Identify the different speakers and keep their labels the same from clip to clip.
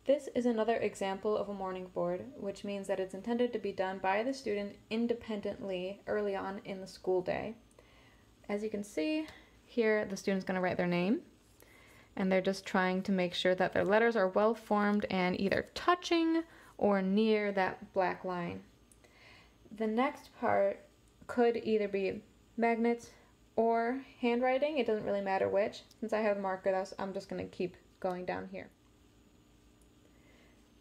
Speaker 1: This is another example of a morning board, which means that it's intended to be done by the student independently early on in the school day. As you can see, here the student's going to write their name, and they're just trying to make sure that their letters are well formed and either touching or near that black line. The next part could either be magnets or handwriting. It doesn't really matter which. Since I have the marker, I'm just going to keep going down here.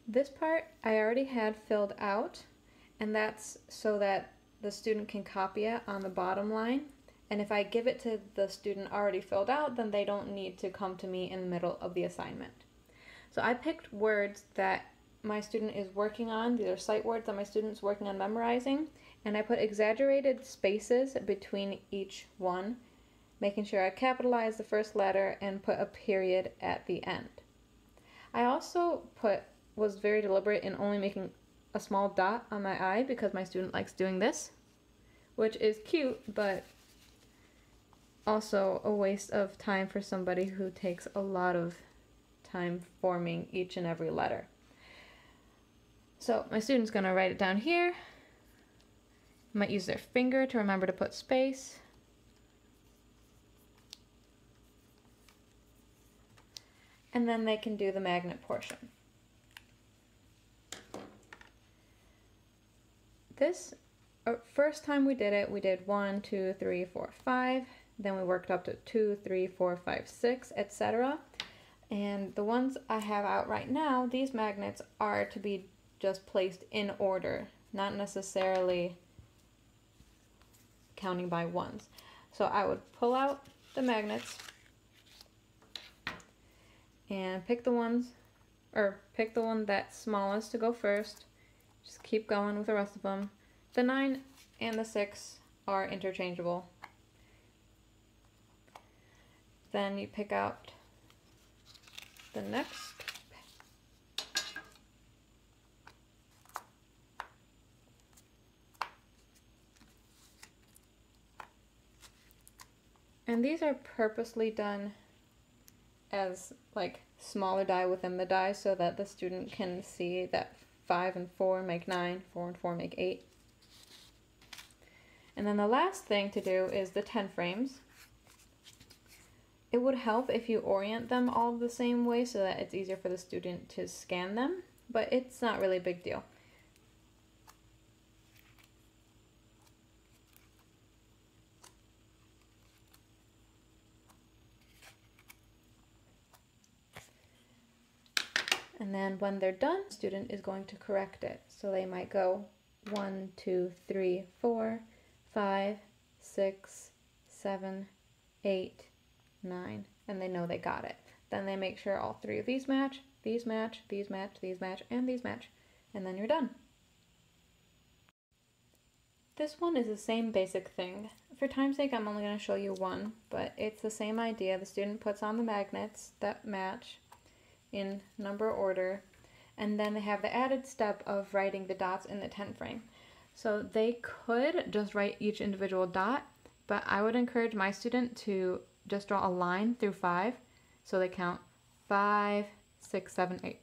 Speaker 1: This part I already had filled out, and that's so that the student can copy it on the bottom line. And if I give it to the student already filled out, then they don't need to come to me in the middle of the assignment. So I picked words that my student is working on. These are sight words that my student's working on memorizing. And I put exaggerated spaces between each one, making sure I capitalize the first letter and put a period at the end. I also was very deliberate in only making a small dot on my eye because my student likes doing this, which is cute, but also a waste of time for somebody who takes a lot of time forming each and every letter. So my student's going to write it down here. Might use their finger to remember to put space. And then they can do the magnet portion. This first time we did it, we did 1, 2, 3, 4, 5. Then we worked up to 2, 3, 4, 5, 6, etc. And the ones I have out right now, these magnets are to be just placed in order, not necessarily counting by ones. So I would pull out the magnets and pick the one that's smallest to go first. Just keep going with the rest of them. The 9 and the 6 are interchangeable. Then you pick out the next. And these are purposely done as like smaller die within the die so that the student can see that 5 and 4 make 9, 4 and 4 make 8. And then the last thing to do is the 10 frames. It would help if you orient them all the same way so that it's easier for the student to scan them, but it's not really a big deal. And then when they're done, the student is going to correct it. So they might go 1, 2, 3, 4, 5, 6, 7, 8, 9, and they know they got it. Then they make sure all 3 of these match, these match, these match, these match, and these match, and then you're done. This one is the same basic thing. For time's sake, I'm only going to show you one, but it's the same idea. The student puts on the magnets that match in number order, and then they have the added step of writing the dots in the 10 frame. So they could just write each individual dot, but I would encourage my student to just draw a line through 5, so they count 5, 6, 7, 8.